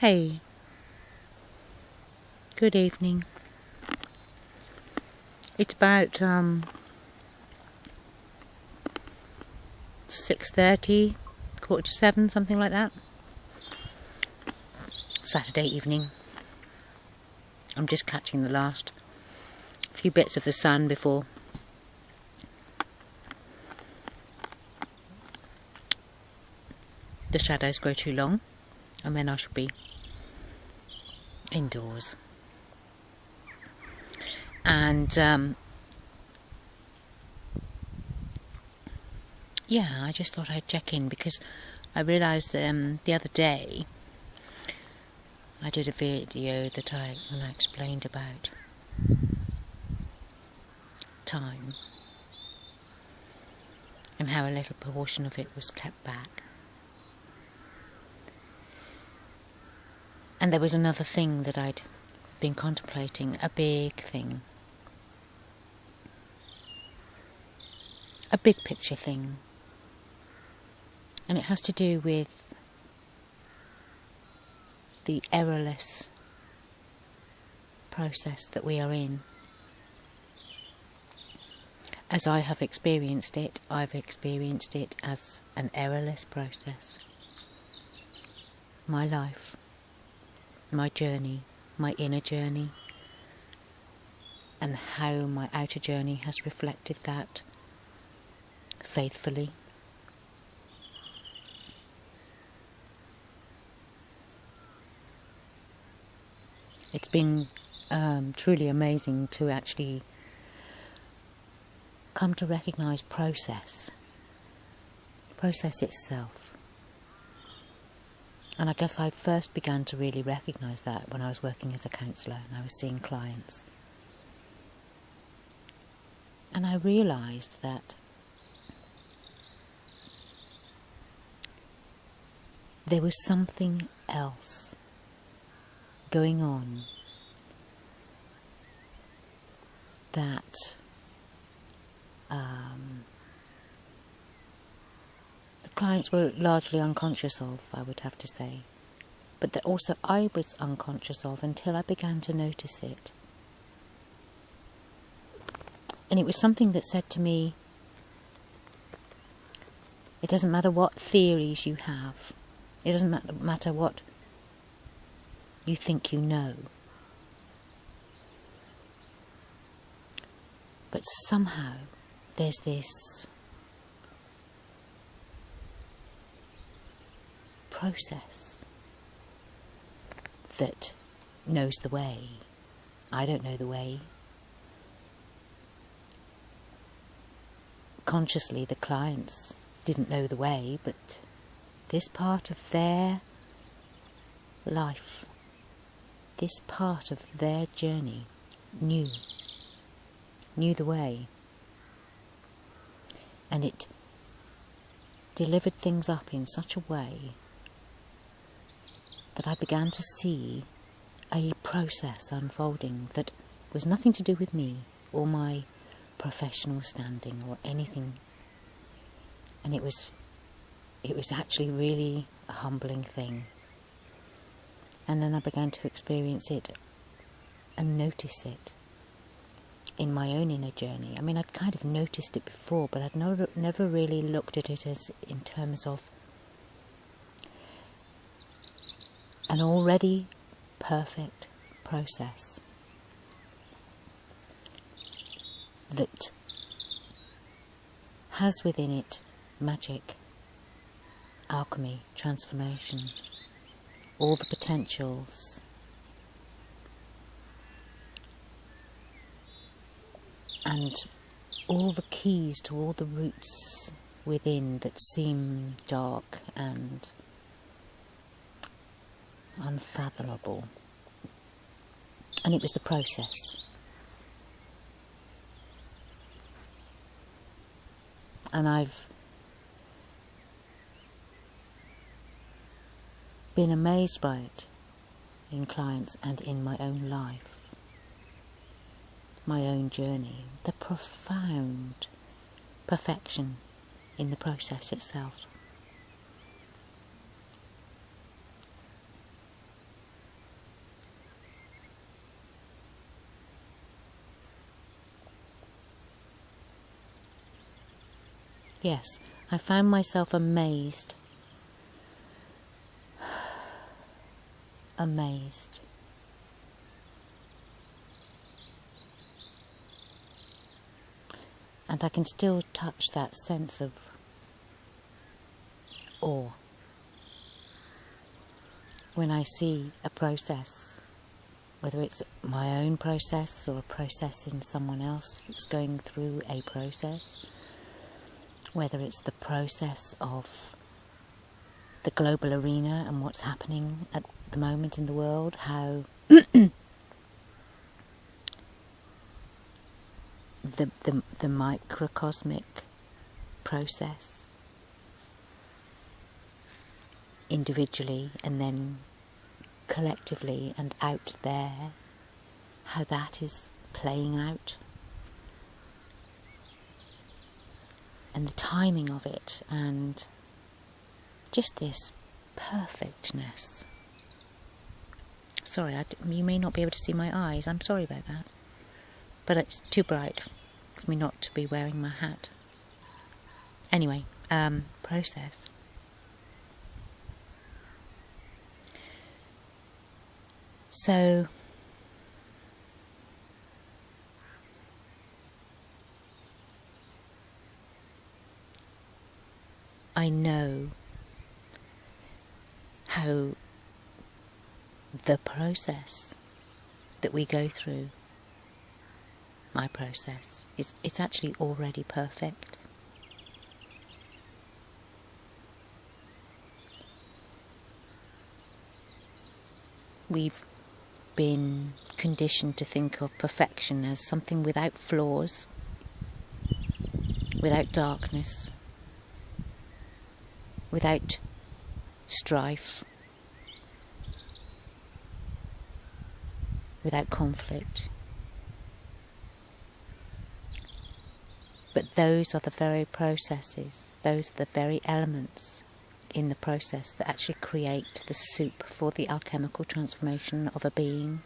Hey, good evening. It's about 6:30, 6:45, something like that. Saturday evening. I'm just catching the last few bits of the sun before the shadows grow too long, and then I shall be indoors. And yeah, I just thought I'd check in because I realised the other day I did a video when I explained about time and how a little portion of it was kept back. And there was another thing that I'd been contemplating, a big thing. A big picture thing. And it has to do with the errorless process that we are in. As I have experienced it, I've experienced it as an errorless process. My life, my journey, my inner journey, and how my outer journey has reflected that faithfully. It's been truly amazing to actually come to recognise process itself. And I guess I first began to really recognise that when I was working as a counsellor and I was seeing clients. And I realised that there was something else going on that the clients were largely unconscious of, I would have to say, but that also I was unconscious of until I began to notice it. And it was something that said to me, it doesn't matter what theories you have, it doesn't matter what you think you know, but somehow there's this process that knows the way. I don't know the way. Consciously, the clients didn't know the way, but this part of their life, this part of their journey knew the way. And it delivered things up in such a way that I began to see a process unfolding that was nothing to do with me or my professional standing or anything. And it was actually really a humbling thing. And then I began to experience it and notice it in my own inner journey. I mean, I'd kind of noticed it before, but I'd never really looked at it as in terms of an already perfect process that has within it magic, alchemy, transformation, all the potentials, and all the keys to all the roots within that seem dark and unfathomable. And it was the process. And I've been amazed by it in clients and in my own life, my own journey, the profound perfection in the process itself. Yes, I found myself amazed. Amazed. And I can still touch that sense of awe when I see a process, whether it's my own process or a process in someone else that's going through a process, whether it's the process of the global arena and what's happening at the moment in the world, how the microcosmic process individually and then collectively and out there, how that is playing out, and the timing of it, and just this perfectness. Sorry, you may not be able to see my eyes, I'm sorry about that, but it's too bright for me not to be wearing my hat. Anyway, process. So, I know how the process that we go through, my process, it's actually already perfect. We've been conditioned to think of perfection as something without flaws, without darkness, without strife, without conflict. But those are the very processes, those are the very elements in the process that actually create the soup for the alchemical transformation of a being.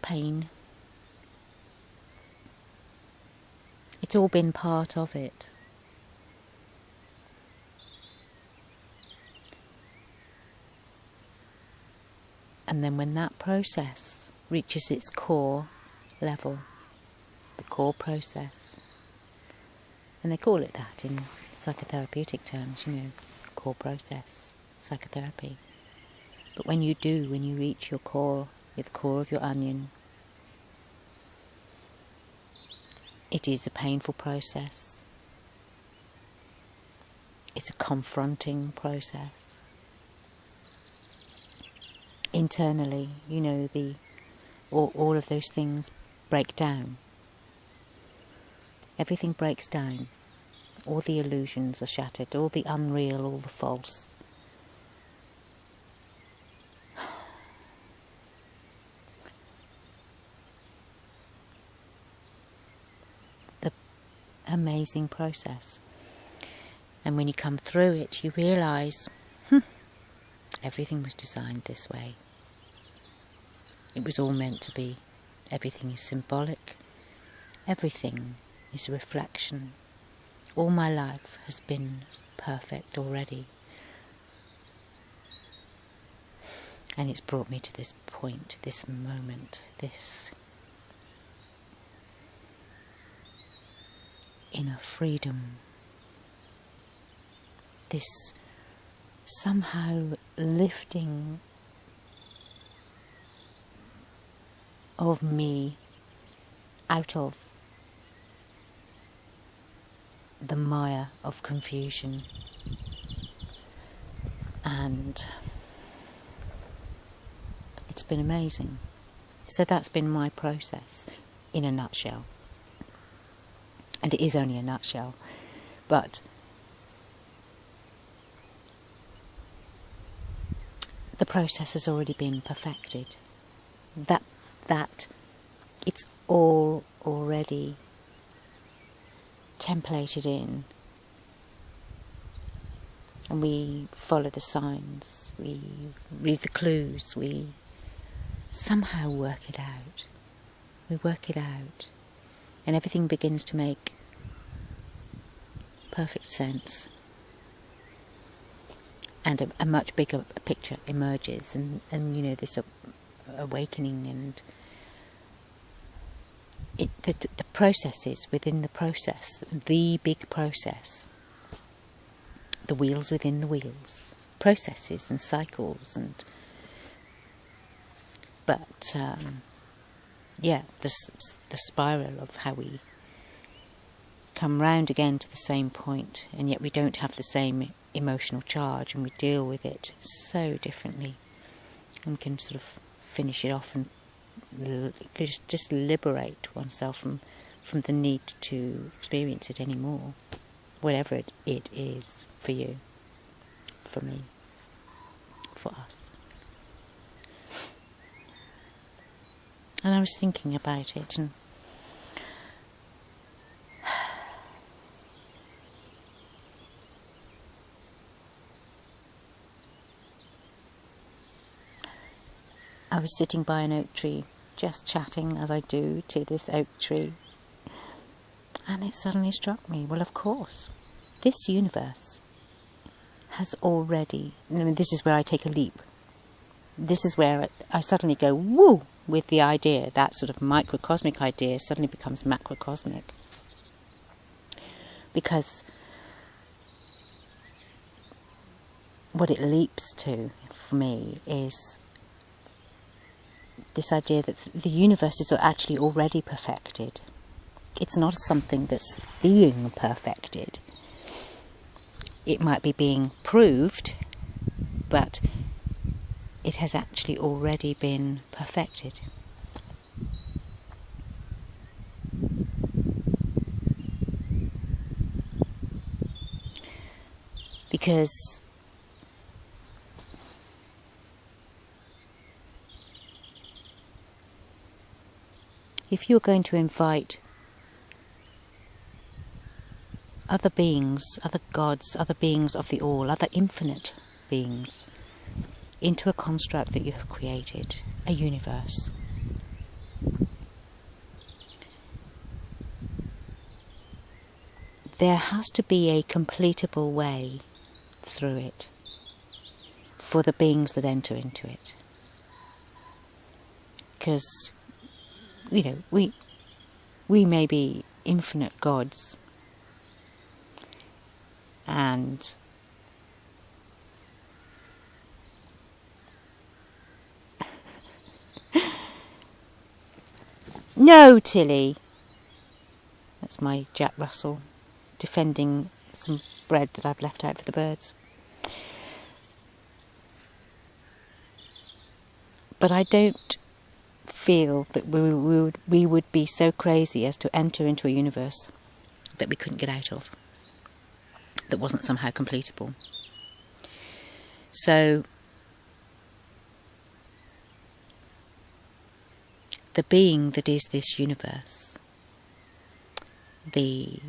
Pain. It's all been part of it. And then when that process reaches its core level, the core process, and they call it that in psychotherapeutic terms, core process, psychotherapy. But when you reach your core, the core of your onion, it is a painful process. It's a confronting process. Internally, all of those things break down. Everything breaks down. All the illusions are shattered, all the unreal, all the false. The amazing process. And when you come through it, you realise, everything was designed this way. It was all meant to be. Everything is symbolic. Everything is a reflection. All my life has been perfect already. And it's brought me to this point, this moment, this inner freedom, this somehow lifting of me out of the mire of confusion. And it's been amazing. So that's been my process in a nutshell. And it is only a nutshell, but the process has already been perfected. That it's all already templated in, and we follow the signs, we read the clues, we somehow work it out. We work it out. and everything begins to make perfect sense, and a much bigger picture emerges, and this awakening, and the processes within the process, the big process, the wheels within the wheels, processes and cycles, but the spiral of how we come round again to the same point, and yet we don't have the same emotional charge, and we deal with it so differently, and can sort of finish it off and just liberate oneself from the need to experience it anymore, whatever it is for you, for me, for us. And I was thinking about it, and I was sitting by an oak tree, just chatting as I do to this oak tree, and it suddenly struck me, well, of course, this universe has already, this is where I take a leap. This is where I suddenly go, woo, with the idea, that sort of microcosmic idea suddenly becomes macrocosmic. Because what it leaps to, for me, is this idea that the universe is actually already perfected. It's not something that's being perfected. It might be being proved, but it has actually already been perfected. Because if you're going to invite other beings, other gods, other beings of the all, other infinite beings, into a construct that you have created, a universe, there has to be a completable way through it for the beings that enter into it. Because, we may be infinite gods, and no, Tilly, that's my Jack Russell defending some bread that I've left out for the birds. But I don't feel that we would be so crazy as to enter into a universe that we couldn't get out of, that wasn't somehow completable. So the being that is this universe, that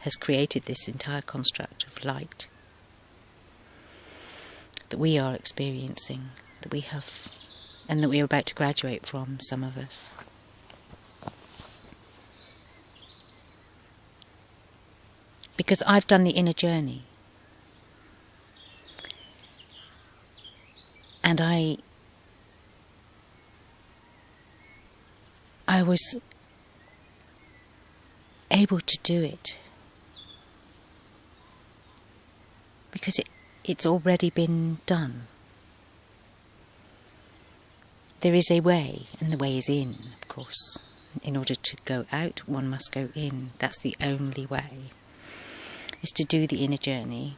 has created this entire construct of light that we are experiencing, that we have, and that we are about to graduate from, some of us. Because I've done the inner journey, and I was able to do it because it's already been done. There is a way, and the way is in, of course. In order to go out, one must go in. That's the only way, is to do the inner journey,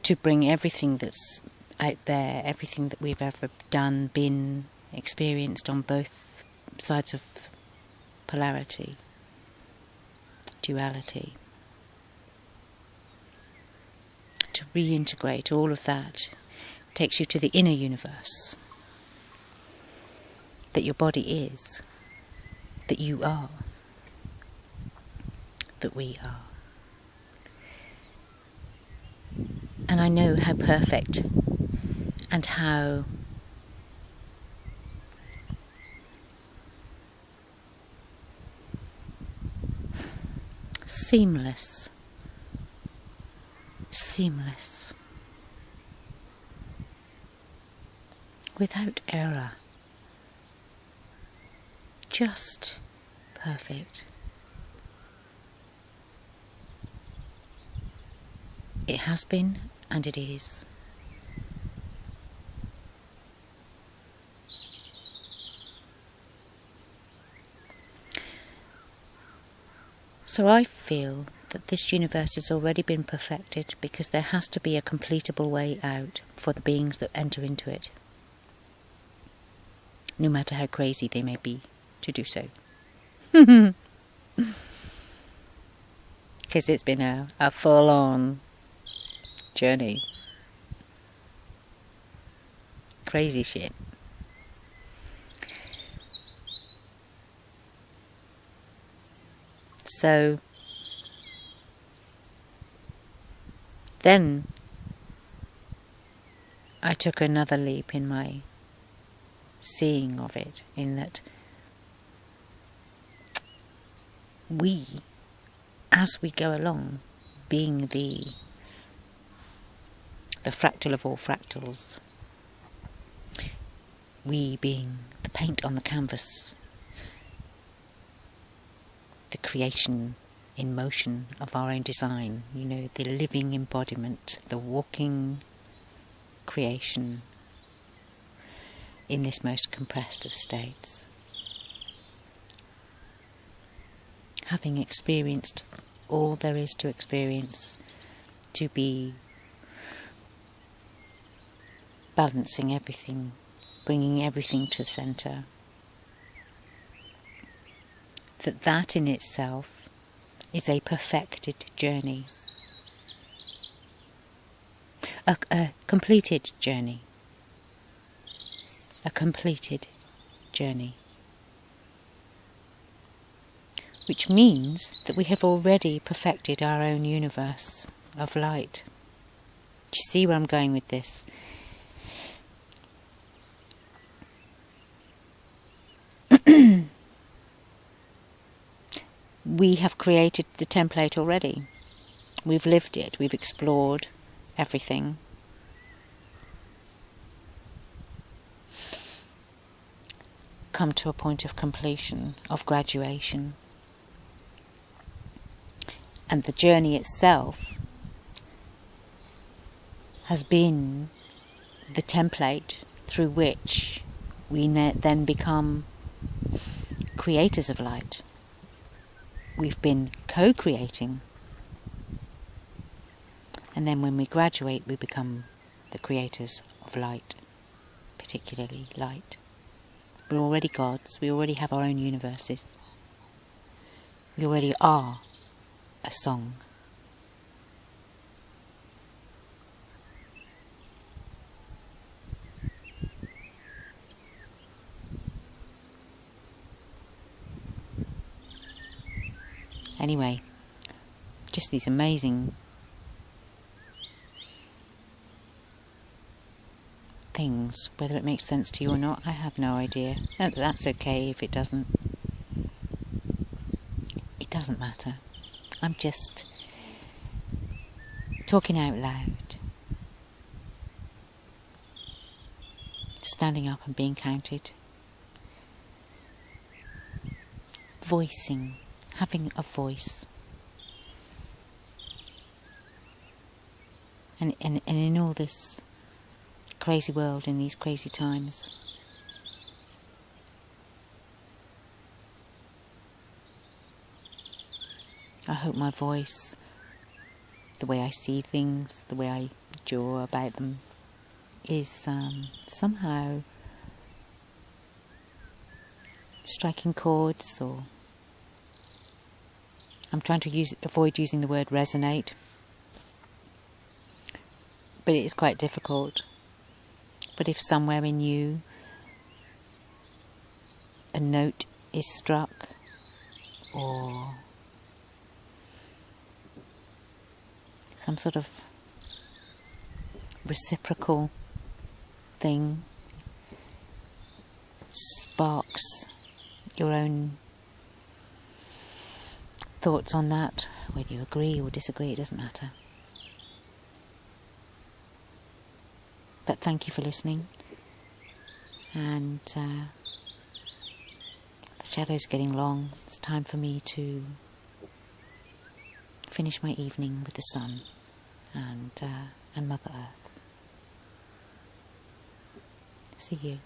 to bring everything that's out there, everything that we've ever done, been, experienced on both sides of polarity, duality, to reintegrate all of that. Takes you to the inner universe that your body is, that you are, that we are. And I know how perfect and how seamless, without error, just perfect. It has been, and it is. So I feel that this universe has already been perfected because there has to be a completable way out for the beings that enter into it, no matter how crazy they may be to do so. Because it's been a full-on journey. Crazy shit. So then I took another leap in my seeing of it, in that we, as we go along, being the fractal of all fractals, we being the paint on the canvas, the creation in motion of our own design, you know, the living embodiment, the walking creation in this most compressed of states. Having experienced all there is to experience, to be balancing everything, bringing everything to the centre, that in itself is a perfected journey, a completed journey, which means that we have already perfected our own universe of light. Do you see where I'm going with this? We have created the template already. We've lived it, we've explored everything. Come to a point of completion, of graduation. And the journey itself has been the template through which we then become creators of light. We've been co-creating, and then when we graduate we become the creators of light, particularly light. We're already gods, we already have our own universes. We already are a song. Anyway, just these amazing things. Whether it makes sense to you or not, I have no idea. That's okay if it doesn't. It doesn't matter. I'm just talking out loud, standing up and being counted, voicing, having a voice. And in all this crazy world, in these crazy times, I hope my voice, the way I see things, the way I jaw about them, is somehow striking chords, or I'm trying to avoid using the word resonate, but it is quite difficult. But if somewhere in you a note is struck, or some sort of reciprocal thing sparks your own thoughts on that, whether you agree or disagree, it doesn't matter. But thank you for listening, and the shadow's getting long. It's time for me to finish my evening with the sun and Mother Earth. See you.